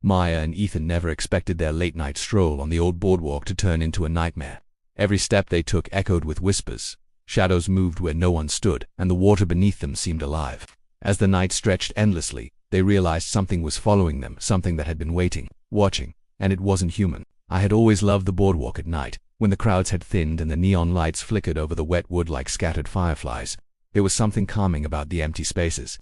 Maya and Ethan never expected their late-night stroll on the old boardwalk to turn into a nightmare. Every step they took echoed with whispers. Shadows moved where no one stood, and the water beneath them seemed alive. As the night stretched endlessly, they realized something was following them, something that had been waiting, watching, and it wasn't human. I had always loved the boardwalk at night, when the crowds had thinned and the neon lights flickered over the wet wood like scattered fireflies. There was something calming about the empty spaces.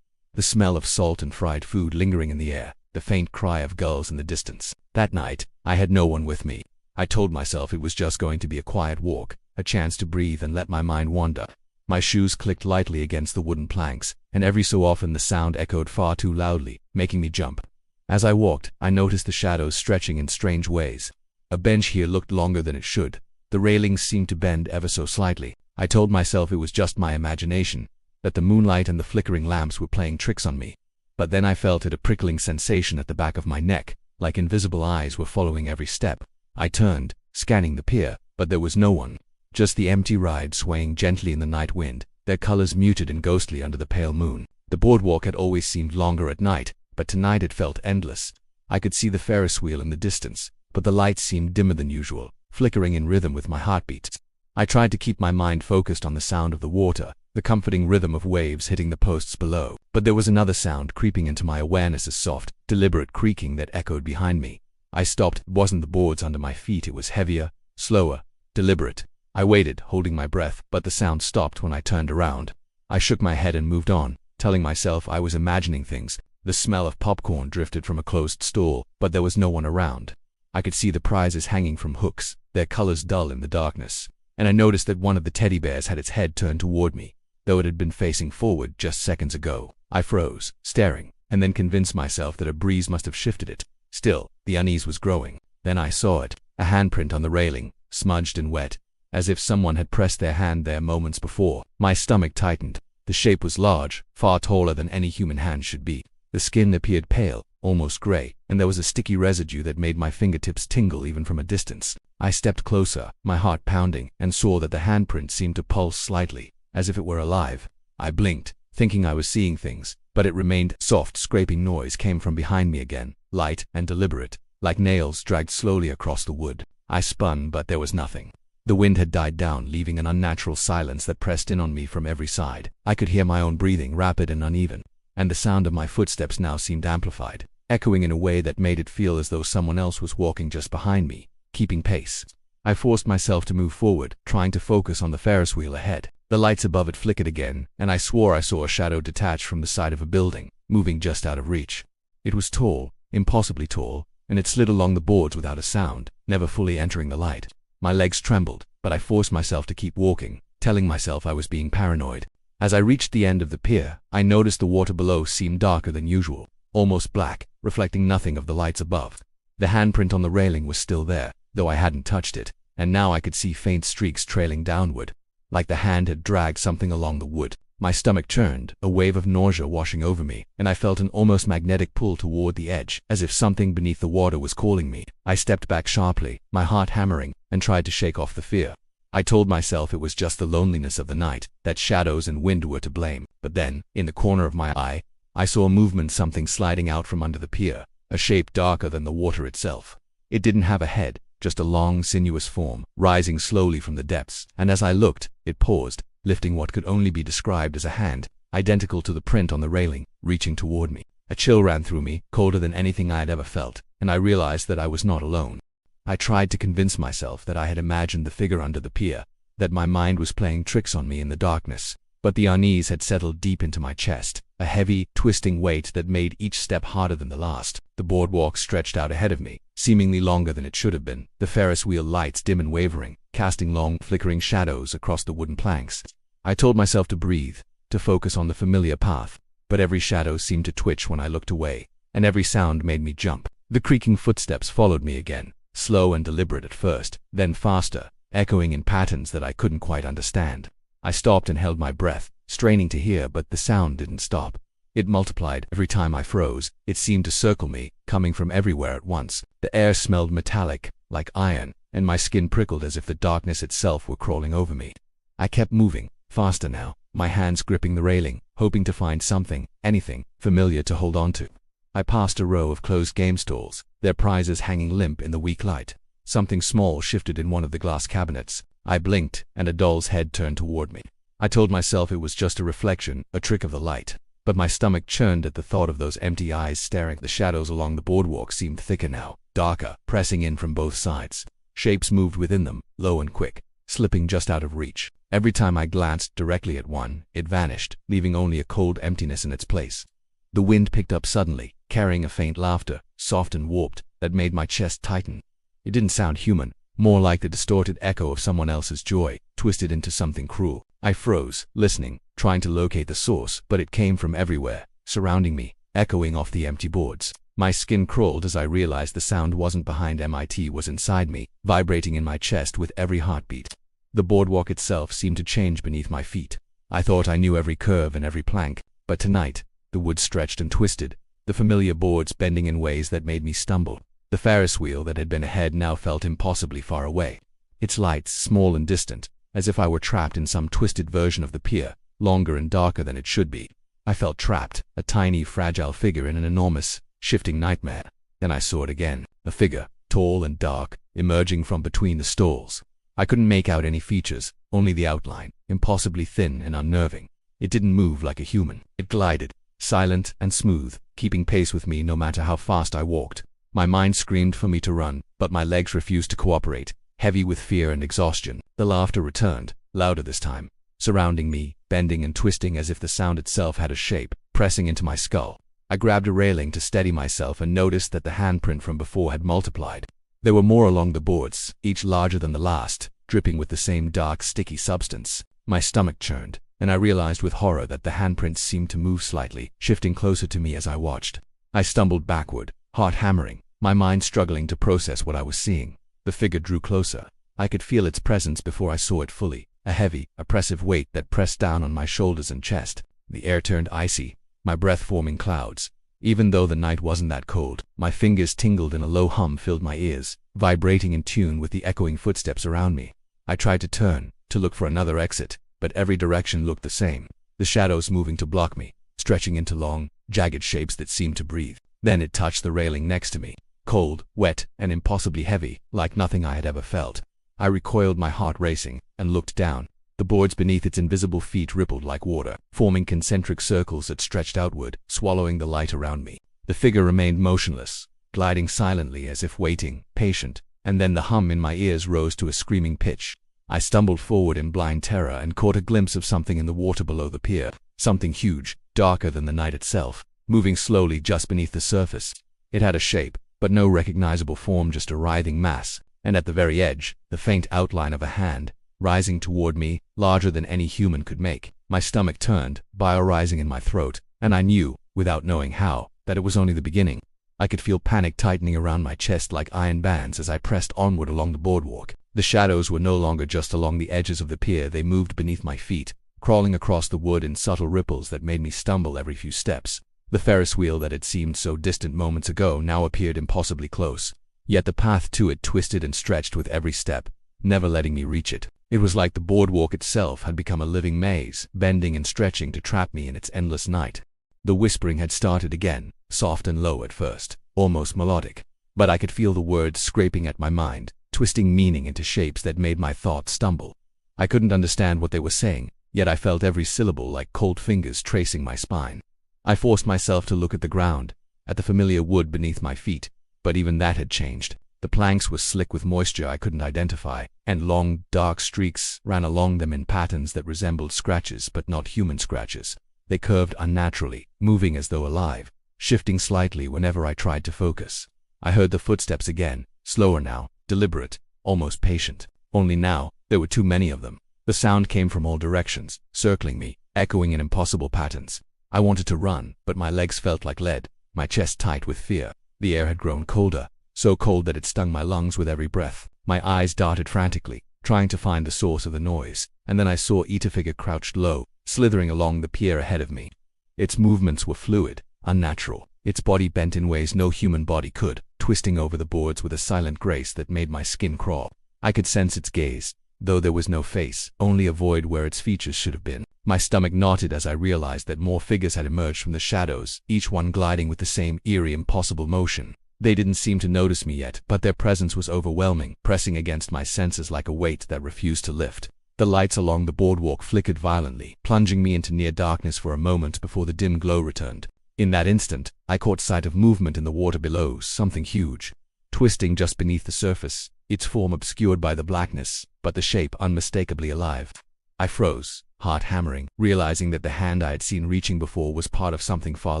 The smell of salt and fried food lingering in the air, the faint cry of gulls in the distance. That night, I had no one with me. I told myself it was just going to be a quiet walk, a chance to breathe and let my mind wander. My shoes clicked lightly against the wooden planks, and every so often the sound echoed far too loudly, making me jump. As I walked, I noticed the shadows stretching in strange ways. A bench here looked longer than it should. The railings seemed to bend ever so slightly. I told myself it was just my imagination, that the moonlight and the flickering lamps were playing tricks on me. But then I felt a prickling sensation at the back of my neck, like invisible eyes were following every step. I turned, scanning the pier, but there was no one. Just the empty ride swaying gently in the night wind, their colors muted and ghostly under the pale moon. The boardwalk had always seemed longer at night, but tonight it felt endless. I could see the Ferris wheel in the distance, but the lights seemed dimmer than usual, flickering in rhythm with my heartbeats. I tried to keep my mind focused on the sound of the water, the comforting rhythm of waves hitting the posts below. But there was another sound creeping into my awareness, a soft, deliberate creaking that echoed behind me. I stopped. It wasn't the boards under my feet, it was heavier, slower, deliberate. I waited, holding my breath, but the sound stopped when I turned around. I shook my head and moved on, telling myself I was imagining things. The smell of popcorn drifted from a closed stall, but there was no one around. I could see the prizes hanging from hooks, their colors dull in the darkness. And I noticed that one of the teddy bears had its head turned toward me, though it had been facing forward just seconds ago. I froze, staring, and then convinced myself that a breeze must have shifted it. Still, the unease was growing. Then I saw it, a handprint on the railing, smudged and wet, as if someone had pressed their hand there moments before. My stomach tightened. The shape was large, far taller than any human hand should be. The skin appeared pale, almost gray, and there was a sticky residue that made my fingertips tingle even from a distance. I stepped closer, my heart pounding, and saw that the handprint seemed to pulse slightly, as if it were alive. I blinked, thinking I was seeing things, but it remained. Soft, scraping noise came from behind me again, light and deliberate, like nails dragged slowly across the wood. I spun, but there was nothing. The wind had died down, leaving an unnatural silence that pressed in on me from every side. I could hear my own breathing, rapid and uneven, and the sound of my footsteps now seemed amplified, echoing in a way that made it feel as though someone else was walking just behind me, keeping pace. I forced myself to move forward, trying to focus on the Ferris wheel ahead. The lights above it flickered again, and I swore I saw a shadow detach from the side of a building, moving just out of reach. It was tall, impossibly tall, and it slid along the boards without a sound, never fully entering the light. My legs trembled, but I forced myself to keep walking, telling myself I was being paranoid. As I reached the end of the pier, I noticed the water below seemed darker than usual, almost black, reflecting nothing of the lights above. The handprint on the railing was still there, though I hadn't touched it, and now I could see faint streaks trailing downward, like the hand had dragged something along the wood. My stomach churned, a wave of nausea washing over me, and I felt an almost magnetic pull toward the edge, as if something beneath the water was calling me. I stepped back sharply, my heart hammering, and tried to shake off the fear. I told myself it was just the loneliness of the night, that shadows and wind were to blame. But then, in the corner of my eye, I saw movement, something sliding out from under the pier, a shape darker than the water itself. It didn't have a head, just a long, sinuous form, rising slowly from the depths, and as I looked, it paused, lifting what could only be described as a hand, identical to the print on the railing, reaching toward me. A chill ran through me, colder than anything I had ever felt, and I realized that I was not alone. I tried to convince myself that I had imagined the figure under the pier, that my mind was playing tricks on me in the darkness, but the unease had settled deep into my chest, a heavy, twisting weight that made each step harder than the last. The boardwalk stretched out ahead of me, seemingly longer than it should have been, the Ferris wheel lights dim and wavering, casting long, flickering shadows across the wooden planks. I told myself to breathe, to focus on the familiar path, but every shadow seemed to twitch when I looked away, and every sound made me jump. The creaking footsteps followed me again, slow and deliberate at first, then faster, echoing in patterns that I couldn't quite understand. I stopped and held my breath, straining to hear, but the sound didn't stop. It multiplied. Every time I froze, it seemed to circle me, coming from everywhere at once. The air smelled metallic, like iron, and my skin prickled as if the darkness itself were crawling over me. I kept moving, faster now, my hands gripping the railing, hoping to find something, anything, familiar to hold on to. I passed a row of closed game stalls, their prizes hanging limp in the weak light. Something small shifted in one of the glass cabinets. I blinked, and a doll's head turned toward me. I told myself it was just a reflection, a trick of the light. But my stomach churned at the thought of those empty eyes staring. The shadows along the boardwalk seemed thicker now, darker, pressing in from both sides. Shapes moved within them, low and quick, slipping just out of reach. Every time I glanced directly at one, it vanished, leaving only a cold emptiness in its place. The wind picked up suddenly, carrying a faint laughter, soft and warped, that made my chest tighten. It didn't sound human, more like the distorted echo of someone else's joy, twisted into something cruel. I froze, listening, trying to locate the source, but it came from everywhere, surrounding me, echoing off the empty boards. My skin crawled as I realized the sound wasn't behind me, it was inside me, vibrating in my chest with every heartbeat. The boardwalk itself seemed to change beneath my feet. I thought I knew every curve and every plank, but tonight, the wood stretched and twisted, the familiar boards bending in ways that made me stumble. The Ferris wheel that had been ahead now felt impossibly far away. Its lights, small and distant, as if I were trapped in some twisted version of the pier, longer and darker than it should be. I felt trapped, a tiny, fragile figure in an enormous, shifting nightmare. Then I saw it again, a figure, tall and dark, emerging from between the stalls. I couldn't make out any features, only the outline, impossibly thin and unnerving. It didn't move like a human. It glided, silent and smooth, keeping pace with me no matter how fast I walked. My mind screamed for me to run, but my legs refused to cooperate, heavy with fear and exhaustion. The laughter returned, louder this time, surrounding me, bending and twisting as if the sound itself had a shape, pressing into my skull. I grabbed a railing to steady myself and noticed that the handprint from before had multiplied. There were more along the boards, each larger than the last, dripping with the same dark, sticky substance. My stomach churned, and I realized with horror that the handprints seemed to move slightly, shifting closer to me as I watched. I stumbled backward, heart hammering, my mind struggling to process what I was seeing. The figure drew closer. I could feel its presence before I saw it fully, a heavy, oppressive weight that pressed down on my shoulders and chest. The air turned icy, my breath forming clouds. Even though the night wasn't that cold, my fingers tingled and a low hum filled my ears, vibrating in tune with the echoing footsteps around me. I tried to turn, to look for another exit, but every direction looked the same, the shadows moving to block me, stretching into long, jagged shapes that seemed to breathe. Then it touched the railing next to me, cold, wet, and impossibly heavy, like nothing I had ever felt. I recoiled, my heart racing, and looked down. The boards beneath its invisible feet rippled like water, forming concentric circles that stretched outward, swallowing the light around me. The figure remained motionless, gliding silently as if waiting, patient, and then the hum in my ears rose to a screaming pitch. I stumbled forward in blind terror and caught a glimpse of something in the water below the pier, something huge, darker than the night itself, moving slowly just beneath the surface. It had a shape, but no recognizable form, just a writhing mass, and at the very edge, the faint outline of a hand, rising toward me, larger than any human could make. My stomach turned, bile rising in my throat, and I knew, without knowing how, that it was only the beginning. I could feel panic tightening around my chest like iron bands as I pressed onward along the boardwalk. The shadows were no longer just along the edges of the pier, they moved beneath my feet, crawling across the wood in subtle ripples that made me stumble every few steps. The Ferris wheel that had seemed so distant moments ago now appeared impossibly close, yet the path to it twisted and stretched with every step, never letting me reach it. It was like the boardwalk itself had become a living maze, bending and stretching to trap me in its endless night. The whispering had started again, soft and low at first, almost melodic, but I could feel the words scraping at my mind, twisting meaning into shapes that made my thoughts stumble. I couldn't understand what they were saying, yet I felt every syllable like cold fingers tracing my spine. I forced myself to look at the ground, at the familiar wood beneath my feet, but even that had changed. The planks were slick with moisture I couldn't identify, and long, dark streaks ran along them in patterns that resembled scratches but not human scratches. They curved unnaturally, moving as though alive, shifting slightly whenever I tried to focus. I heard the footsteps again, slower now, deliberate, almost patient. Only now, there were too many of them. The sound came from all directions, circling me, echoing in impossible patterns. I wanted to run, but my legs felt like lead, my chest tight with fear. The air had grown colder, so cold that it stung my lungs with every breath. My eyes darted frantically, trying to find the source of the noise, and then I saw a figure crouched low, slithering along the pier ahead of me. Its movements were fluid, unnatural, its body bent in ways no human body could, twisting over the boards with a silent grace that made my skin crawl. I could sense its gaze, though there was no face, only a void where its features should have been. My stomach knotted as I realized that more figures had emerged from the shadows, each one gliding with the same eerie, impossible motion. They didn't seem to notice me yet, but their presence was overwhelming, pressing against my senses like a weight that refused to lift. The lights along the boardwalk flickered violently, plunging me into near darkness for a moment before the dim glow returned. In that instant, I caught sight of movement in the water below, something huge, twisting just beneath the surface, its form obscured by the blackness, but the shape unmistakably alive. I froze, heart hammering, realizing that the hand I had seen reaching before was part of something far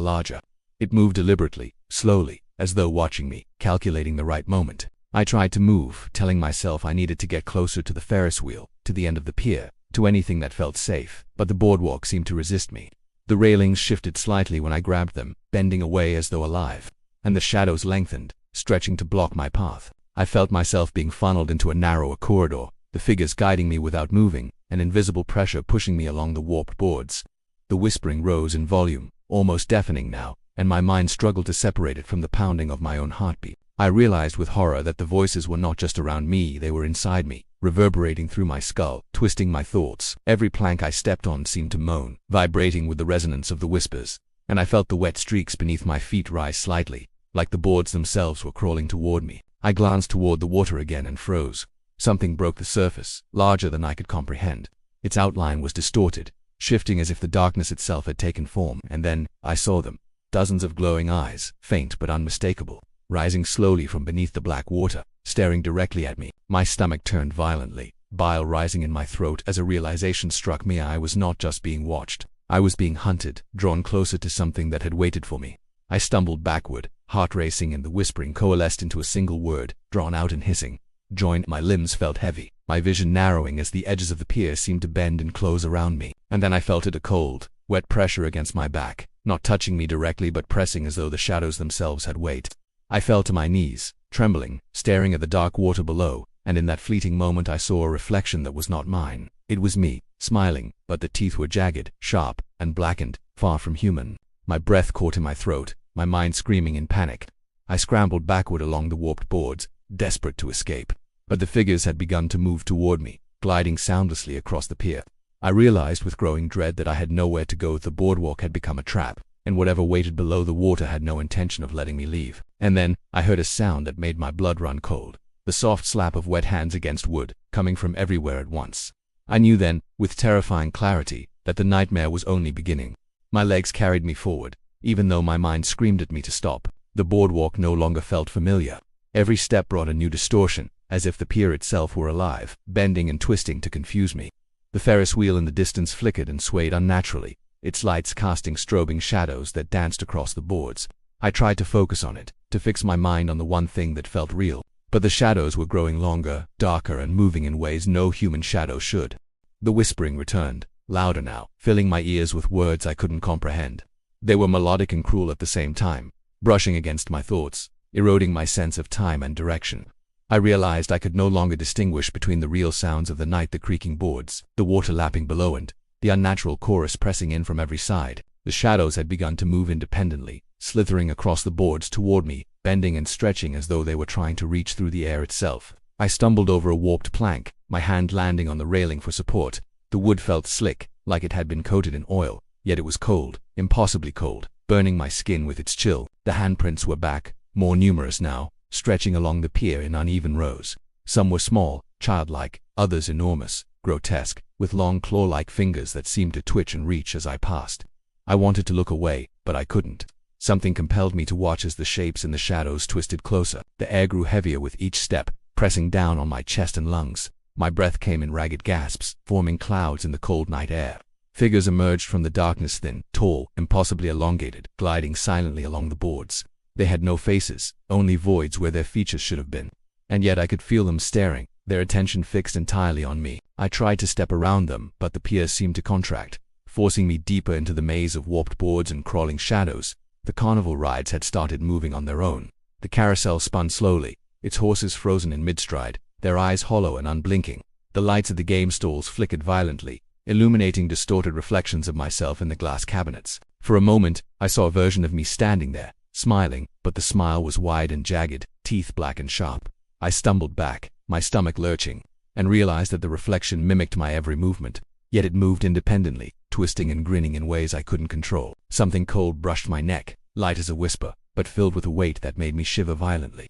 larger. It moved deliberately, slowly, as though watching me, calculating the right moment. I tried to move, telling myself I needed to get closer to the Ferris wheel, to the end of the pier, to anything that felt safe, but the boardwalk seemed to resist me. The railings shifted slightly when I grabbed them, bending away as though alive, and the shadows lengthened, stretching to block my path. I felt myself being funneled into a narrower corridor, the figures guiding me without moving, an invisible pressure pushing me along the warped boards. The whispering rose in volume, almost deafening now, and my mind struggled to separate it from the pounding of my own heartbeat. I realized with horror that the voices were not just around me, they were inside me, reverberating through my skull, twisting my thoughts. Every plank I stepped on seemed to moan, vibrating with the resonance of the whispers, and I felt the wet streaks beneath my feet rise slightly, like the boards themselves were crawling toward me. I glanced toward the water again and froze. Something broke the surface, larger than I could comprehend. Its outline was distorted, shifting as if the darkness itself had taken form, and then I saw them. Dozens of glowing eyes, faint but unmistakable, rising slowly from beneath the black water, staring directly at me. My stomach turned violently, bile rising in my throat as a realization struck me. I was not just being watched. I was being hunted, drawn closer to something that had waited for me. I stumbled backward, heart racing, and the whispering coalesced into a single word, drawn out and hissing. Joined. My limbs felt heavy, my vision narrowing as the edges of the pier seemed to bend and close around me. And then I felt a cold, wet pressure against my back, not touching me directly but pressing as though the shadows themselves had weight. I fell to my knees, trembling, staring at the dark water below, and in that fleeting moment I saw a reflection that was not mine. It was me, smiling, but the teeth were jagged, sharp, and blackened, far from human. My breath caught in my throat, my mind screaming in panic. I scrambled backward along the warped boards, desperate to escape. But the figures had begun to move toward me, gliding soundlessly across the pier. I realized with growing dread that I had nowhere to go. The boardwalk had become a trap, and whatever waited below the water had no intention of letting me leave. And then, I heard a sound that made my blood run cold. The soft slap of wet hands against wood, coming from everywhere at once. I knew then, with terrifying clarity, that the nightmare was only beginning. My legs carried me forward, even though my mind screamed at me to stop. The boardwalk no longer felt familiar. Every step brought a new distortion, as if the pier itself were alive, bending and twisting to confuse me. The Ferris wheel in the distance flickered and swayed unnaturally, its lights casting strobing shadows that danced across the boards. I tried to focus on it, to fix my mind on the one thing that felt real, but the shadows were growing longer, darker, and moving in ways no human shadow should. The whispering returned, louder now, filling my ears with words I couldn't comprehend. They were melodic and cruel at the same time, brushing against my thoughts, eroding my sense of time and direction. I realized I could no longer distinguish between the real sounds of the night, the creaking boards, the water lapping below, and the unnatural chorus pressing in from every side. The shadows had begun to move independently, slithering across the boards toward me, bending and stretching as though they were trying to reach through the air itself. I stumbled over a warped plank, my hand landing on the railing for support. The wood felt slick, like it had been coated in oil, yet it was cold, impossibly cold, burning my skin with its chill. The handprints were back, more numerous now, stretching along the pier in uneven rows. Some were small, childlike, others enormous, grotesque, with long claw-like fingers that seemed to twitch and reach as I passed. I wanted to look away, but I couldn't. Something compelled me to watch as the shapes in the shadows twisted closer. The air grew heavier with each step, pressing down on my chest and lungs. My breath came in ragged gasps, forming clouds in the cold night air. Figures emerged from the darkness, thin, tall, impossibly elongated, gliding silently along the boards. They had no faces, only voids where their features should have been. And yet I could feel them staring, their attention fixed entirely on me. I tried to step around them, but the pier seemed to contract, forcing me deeper into the maze of warped boards and crawling shadows. The carnival rides had started moving on their own. The carousel spun slowly, its horses frozen in mid-stride, their eyes hollow and unblinking. The lights of the game stalls flickered violently, illuminating distorted reflections of myself in the glass cabinets. For a moment, I saw a version of me standing there, smiling, but the smile was wide and jagged, teeth black and sharp. I stumbled back, my stomach lurching. and realized that the reflection mimicked my every movement. Yet it moved independently, twisting and grinning in ways I couldn't control. Something cold brushed my neck, light as a whisper, but filled with a weight that made me shiver violently.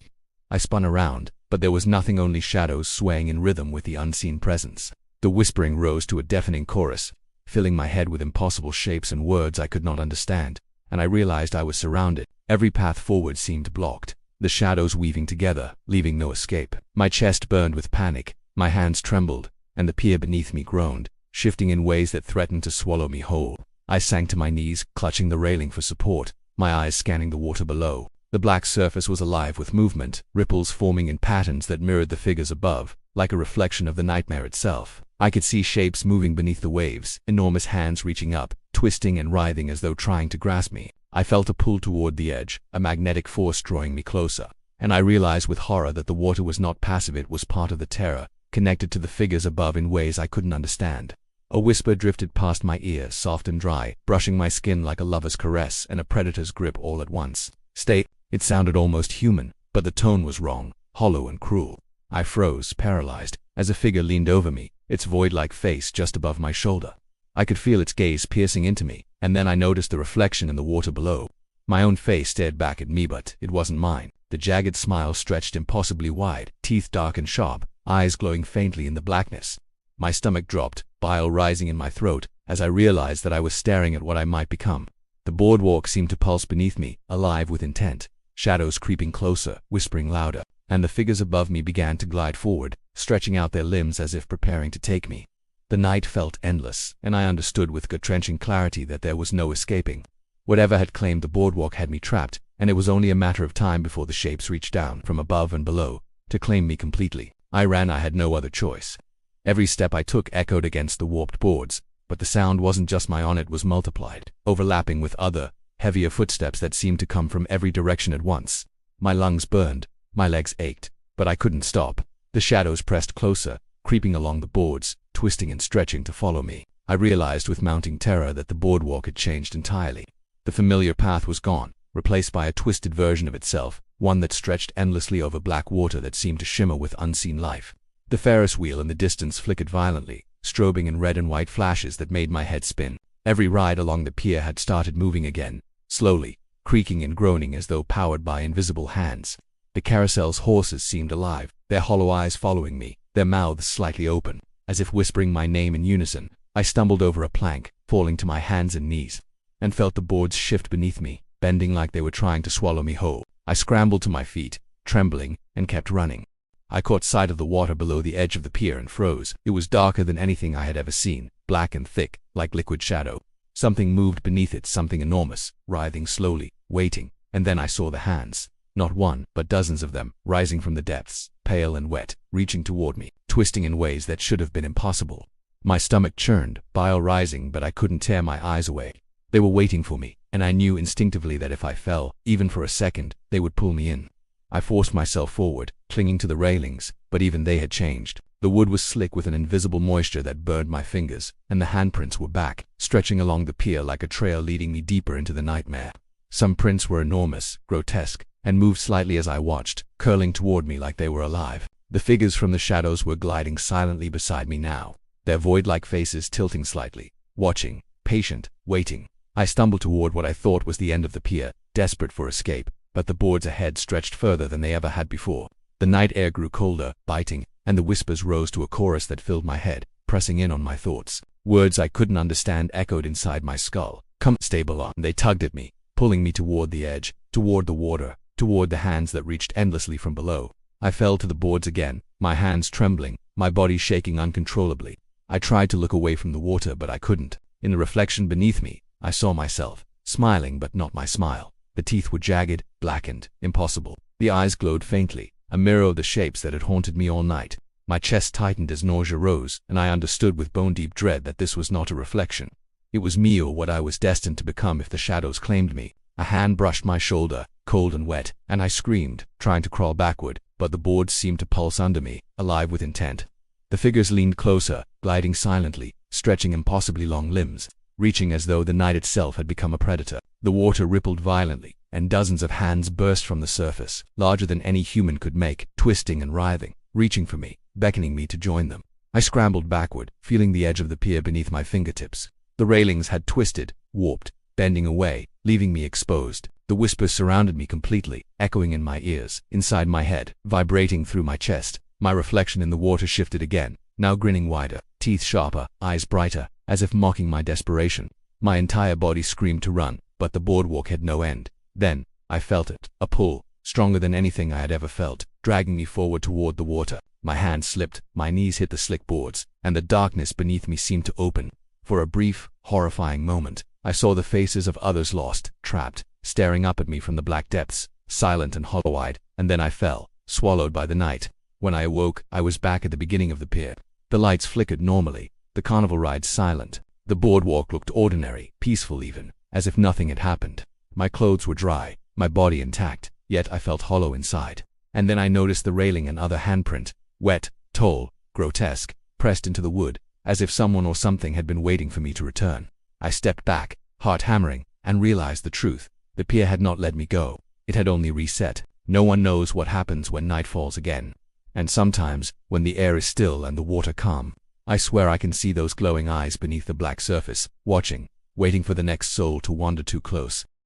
I spun around, but there was nothing, only shadows swaying in rhythm with the unseen presence. The whispering rose to a deafening chorus, filling my head with impossible shapes and words I could not understand, and I realized I was surrounded. Every path forward seemed blocked, the shadows weaving together, leaving no escape. My chest burned with panic, my hands trembled, and the pier beneath me groaned, shifting in ways that threatened to swallow me whole. I sank to my knees, clutching the railing for support, my eyes scanning the water below. The black surface was alive with movement, ripples forming in patterns that mirrored the figures above, like a reflection of the nightmare itself. I could see shapes moving beneath the waves, enormous hands reaching up, twisting and writhing as though trying to grasp me. I felt a pull toward the edge, a magnetic force drawing me closer, and I realized with horror that the water was not passive, it was part of the terror, connected to the figures above in ways I couldn't understand. A whisper drifted past my ear, soft and dry, brushing my skin like a lover's caress and a predator's grip all at once. "Stay." It sounded almost human, but the tone was wrong, hollow and cruel. I froze, paralyzed, as a figure leaned over me, its void-like face just above my shoulder. I could feel its gaze piercing into me, and then I noticed the reflection in the water below. My own face stared back at me, but it wasn't mine. The jagged smile stretched impossibly wide, teeth dark and sharp, eyes glowing faintly in the blackness. My stomach dropped, bile rising in my throat, as I realized that I was staring at what I might become. The boardwalk seemed to pulse beneath me, alive with intent. Shadows creeping closer, whispering louder, and the figures above me began to glide forward, stretching out their limbs as if preparing to take me. The night felt endless, and I understood with gut-wrenching clarity that there was no escaping. Whatever had claimed the boardwalk had me trapped, and it was only a matter of time before the shapes reached down from above and below to claim me completely. I ran, I had no other choice. Every step I took echoed against the warped boards, but the sound wasn't just my own, it was multiplied, overlapping with other, heavier footsteps that seemed to come from every direction at once. My lungs burned, my legs ached, but I couldn't stop. The shadows pressed closer, creeping along the boards, twisting and stretching to follow me. I realized with mounting terror that the boardwalk had changed entirely. The familiar path was gone, replaced by a twisted version of itself, one that stretched endlessly over black water that seemed to shimmer with unseen life. The Ferris wheel in the distance flickered violently, strobing in red and white flashes that made my head spin. Every ride along the pier had started moving again, slowly, creaking and groaning as though powered by invisible hands. The carousel's horses seemed alive, their hollow eyes following me, their mouths slightly open, as if whispering my name in unison. I stumbled over a plank, falling to my hands and knees, and felt the boards shift beneath me, bending like they were trying to swallow me whole. I scrambled to my feet, trembling, and kept running. I caught sight of the water below the edge of the pier and froze. It was darker than anything I had ever seen, black and thick, like liquid shadow. Something moved beneath it, something enormous, writhing slowly, waiting, and then I saw the hands. Not one, but dozens of them, rising from the depths, pale and wet, reaching toward me, twisting in ways that should have been impossible. My stomach churned, bile rising, but I couldn't tear my eyes away. They were waiting for me, and I knew instinctively that if I fell, even for a second, they would pull me in. I forced myself forward, clinging to the railings, but even they had changed. The wood was slick with an invisible moisture that burned my fingers, and the handprints were back, stretching along the pier like a trail leading me deeper into the nightmare. Some prints were enormous, grotesque, and moved slightly as I watched, curling toward me like they were alive. The figures from the shadows were gliding silently beside me now, their void-like faces tilting slightly, watching, patient, waiting. I stumbled toward what I thought was the end of the pier, desperate for escape, but the boards ahead stretched further than they ever had before. The night air grew colder, biting, and the whispers rose to a chorus that filled my head, pressing in on my thoughts. Words I couldn't understand echoed inside my skull. "Come, stable on." They tugged at me, pulling me toward the edge, toward the water, toward the hands that reached endlessly from below. I fell to the boards again, my hands trembling, my body shaking uncontrollably. I tried to look away from the water, but I couldn't. In the reflection beneath me, I saw myself, smiling but not my smile. The teeth were jagged, blackened, impossible. The eyes glowed faintly, a mirror of the shapes that had haunted me all night. My chest tightened as nausea rose, and I understood with bone-deep dread that this was not a reflection. It was me, or what I was destined to become if the shadows claimed me. A hand brushed my shoulder, cold and wet, and I screamed, trying to crawl backward, but the boards seemed to pulse under me, alive with intent. The figures leaned closer, gliding silently, stretching impossibly long limbs, reaching as though the night itself had become a predator. The water rippled violently, and dozens of hands burst from the surface, larger than any human could make, twisting and writhing. reaching for me, beckoning me to join them. I scrambled backward, feeling the edge of the pier beneath my fingertips. The railings had twisted, warped, bending away, leaving me exposed. The whispers surrounded me completely, echoing in my ears, inside my head, vibrating through my chest. My reflection in the water shifted again, now grinning wider, teeth sharper, eyes brighter, as if mocking my desperation. My entire body screamed to run, but the boardwalk had no end. Then, I felt it, a pull, stronger than anything I had ever felt, dragging me forward toward the water. My hand slipped, my knees hit the slick boards, and the darkness beneath me seemed to open. For a brief, horrifying moment, I saw the faces of others lost, trapped, staring up at me from the black depths, silent and hollow-eyed, and then I fell, swallowed by the night. When I awoke, I was back at the beginning of the pier. The lights flickered normally, the carnival ride silent. The boardwalk looked ordinary, peaceful even, as if nothing had happened. My clothes were dry, my body intact, yet I felt hollow inside. And then I noticed the railing and other handprint, wet, tall, grotesque, pressed into the wood, as if someone or something had been waiting for me to return. I stepped back, heart hammering, and realized the truth. The pier had not let me go. It had only reset. No one knows what happens when night falls again. And sometimes, when the air is still and the water calm, I swear I can see those glowing eyes beneath the black surface, watching, waiting for the next soul to wander too close.